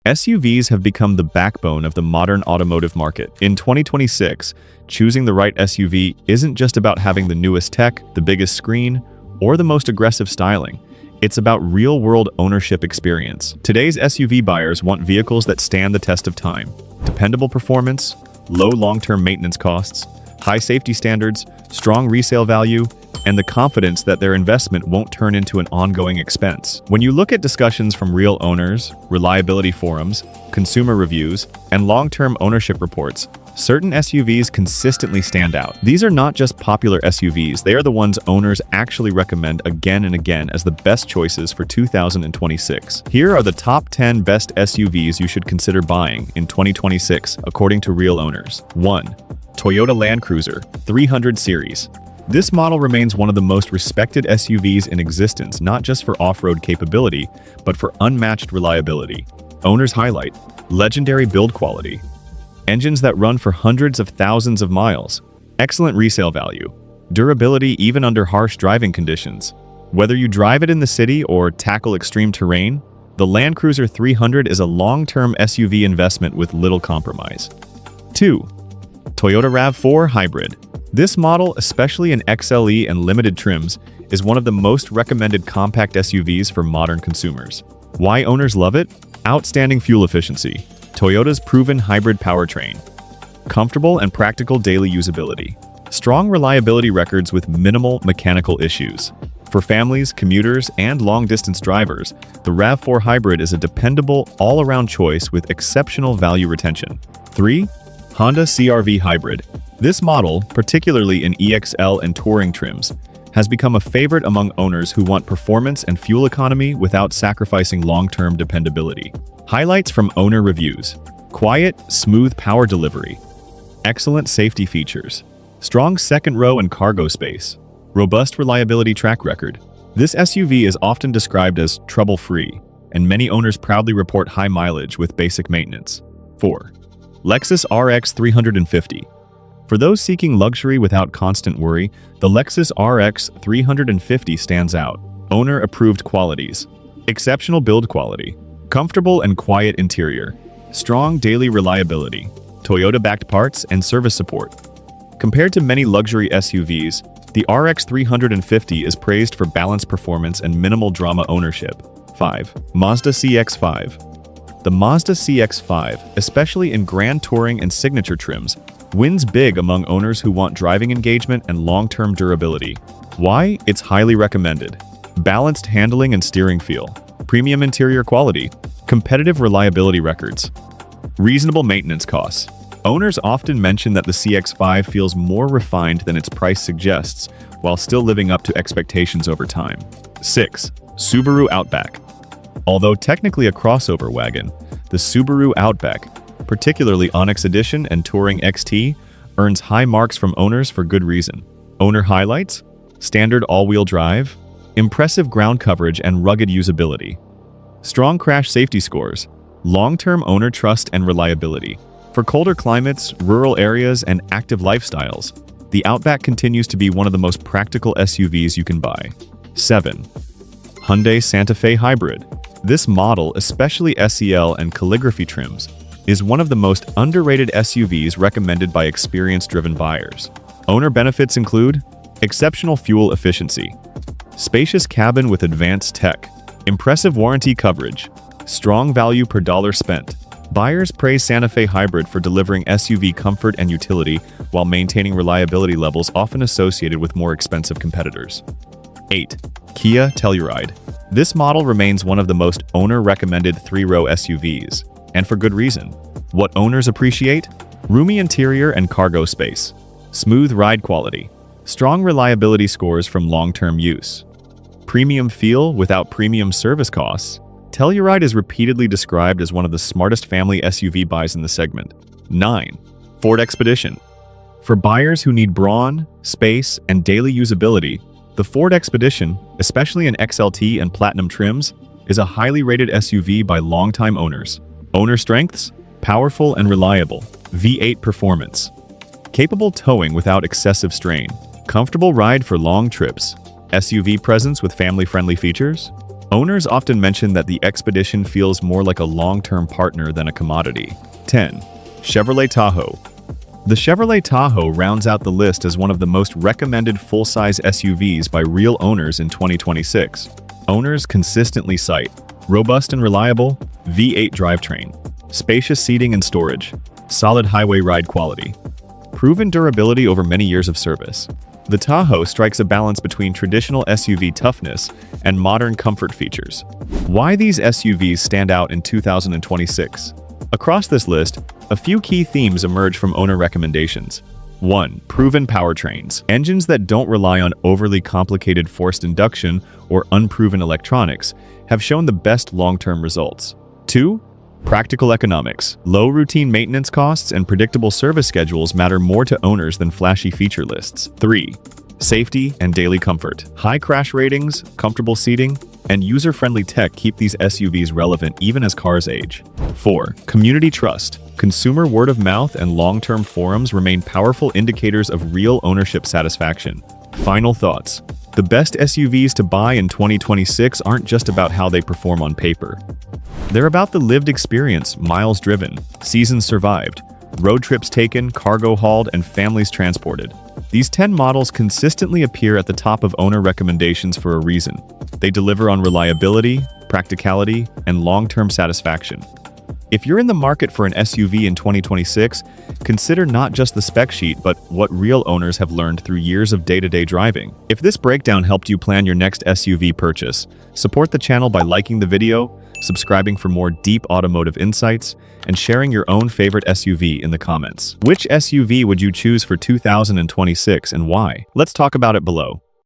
SUVs have become the backbone of the modern automotive market. In 2026, choosing the right SUV isn't just about having the newest tech, the biggest screen, or the most aggressive styling. It's about real-world ownership experience. Today's SUV buyers want vehicles that stand the test of time. Dependable performance, low long-term maintenance costs, high safety standards, strong resale value, and the confidence that their investment won't turn into an ongoing expense. When you look at discussions from real owners, reliability forums, consumer reviews, and long-term ownership reports, certain SUVs consistently stand out. These are not just popular SUVs, they are the ones owners actually recommend again and again as the best choices for 2026. Here are the top 10 best SUVs you should consider buying in 2026, according to real owners. 1. Toyota Land Cruiser 300 Series. This model remains one of the most respected SUVs in existence, not just for off-road capability, but for unmatched reliability. Owners highlight legendary build quality, engines that run for hundreds of thousands of miles, excellent resale value, durability even under harsh driving conditions. Whether you drive it in the city or tackle extreme terrain, the Land Cruiser 300 is a long-term SUV investment with little compromise. 2. Toyota RAV4 Hybrid. This model, especially in XLE and limited trims, is one of the most recommended compact SUVs for modern consumers. Why owners love it? Outstanding fuel efficiency, Toyota's proven hybrid powertrain, comfortable and practical daily usability, strong reliability records with minimal mechanical issues. For families, commuters, and long-distance drivers, the RAV4 Hybrid is a dependable, all-around choice with exceptional value retention. 3. Honda CR-V Hybrid. This model, particularly in EXL and touring trims, has become a favorite among owners who want performance and fuel economy without sacrificing long-term dependability. Highlights from owner reviews: quiet, smooth power delivery, excellent safety features, strong second row and cargo space, robust reliability track record. This SUV is often described as trouble-free, and many owners proudly report high mileage with basic maintenance. 4. Lexus RX 350. For those seeking luxury without constant worry, the Lexus RX 350 stands out. Owner-approved qualities: exceptional build quality, comfortable and quiet interior, strong daily reliability, Toyota-backed parts and service support. Compared to many luxury SUVs, the RX 350 is praised for balanced performance and minimal drama ownership. 5. Mazda CX-5. The Mazda CX-5, especially in Grand Touring and signature trims, wins big among owners who want driving engagement and long-term durability. Why? It's highly recommended. Balanced handling and steering feel, premium interior quality, competitive reliability records, reasonable maintenance costs. Owners often mention that the CX-5 feels more refined than its price suggests, while still living up to expectations over time. 6. Subaru Outback. Although technically a crossover wagon, the Subaru Outback, particularly Onyx Edition and Touring XT, earns high marks from owners for good reason. Owner highlights: standard all-wheel drive, impressive ground coverage and rugged usability, strong crash safety scores, long-term owner trust and reliability. For colder climates, rural areas, and active lifestyles, the Outback continues to be one of the most practical SUVs you can buy. 7. Hyundai Santa Fe Hybrid. This model, especially SEL and Calligraphy trims, is one of the most underrated SUVs recommended by experience-driven buyers. Owner benefits include exceptional fuel efficiency, spacious cabin with advanced tech, impressive warranty coverage, strong value per dollar spent. Buyers praise Santa Fe Hybrid for delivering SUV comfort and utility while maintaining reliability levels often associated with more expensive competitors. 8. Kia Telluride. This model remains one of the most owner-recommended three-row SUVs, and for good reason. What owners appreciate? Roomy interior and cargo space, smooth ride quality, strong reliability scores from long-term use, premium feel without premium service costs. Telluride is repeatedly described as one of the smartest family SUV buys in the segment. 9. Ford Expedition. For buyers who need brawn, space, and daily usability, the Ford Expedition, especially in XLT and Platinum trims, is a highly rated SUV by longtime owners. Owner strengths: powerful and reliable, V8 performance, capable towing without excessive strain, comfortable ride for long trips, SUV presence with family-friendly features. Owners often mention that the Expedition feels more like a long-term partner than a commodity. 10. Chevrolet Tahoe. The Chevrolet Tahoe rounds out the list as one of the most recommended full-size SUVs by real owners in 2026. Owners consistently cite robust and reliable V8 drivetrain, spacious seating and storage, solid highway ride quality, proven durability over many years of service. The Tahoe strikes a balance between traditional SUV toughness and modern comfort features. Why these SUVs stand out in 2026? Across this list, a few key themes emerge from owner recommendations. 1. Proven powertrains. Engines that don't rely on overly complicated forced induction or unproven electronics have shown the best long-term results. 2. Practical economics. Low routine maintenance costs and predictable service schedules matter more to owners than flashy feature lists. 3. Safety and daily comfort. High crash ratings, comfortable seating, and user-friendly tech keep these SUVs relevant even as cars age. 4. Community trust. Consumer word of mouth and long-term forums remain powerful indicators of real ownership satisfaction. Final thoughts. The best SUVs to buy in 2026 aren't just about how they perform on paper. They're about the lived experience, miles driven, seasons survived, road trips taken, cargo hauled, and families transported. These 10 models consistently appear at the top of owner recommendations for a reason. They deliver on reliability, practicality, and long-term satisfaction. If you're in the market for an SUV in 2026, consider not just the spec sheet, but what real owners have learned through years of day-to-day driving. If this breakdown helped you plan your next SUV purchase, support the channel by liking the video, subscribing for more deep automotive insights, and sharing your own favorite SUV in the comments. Which SUV would you choose for 2026 and why? Let's talk about it below.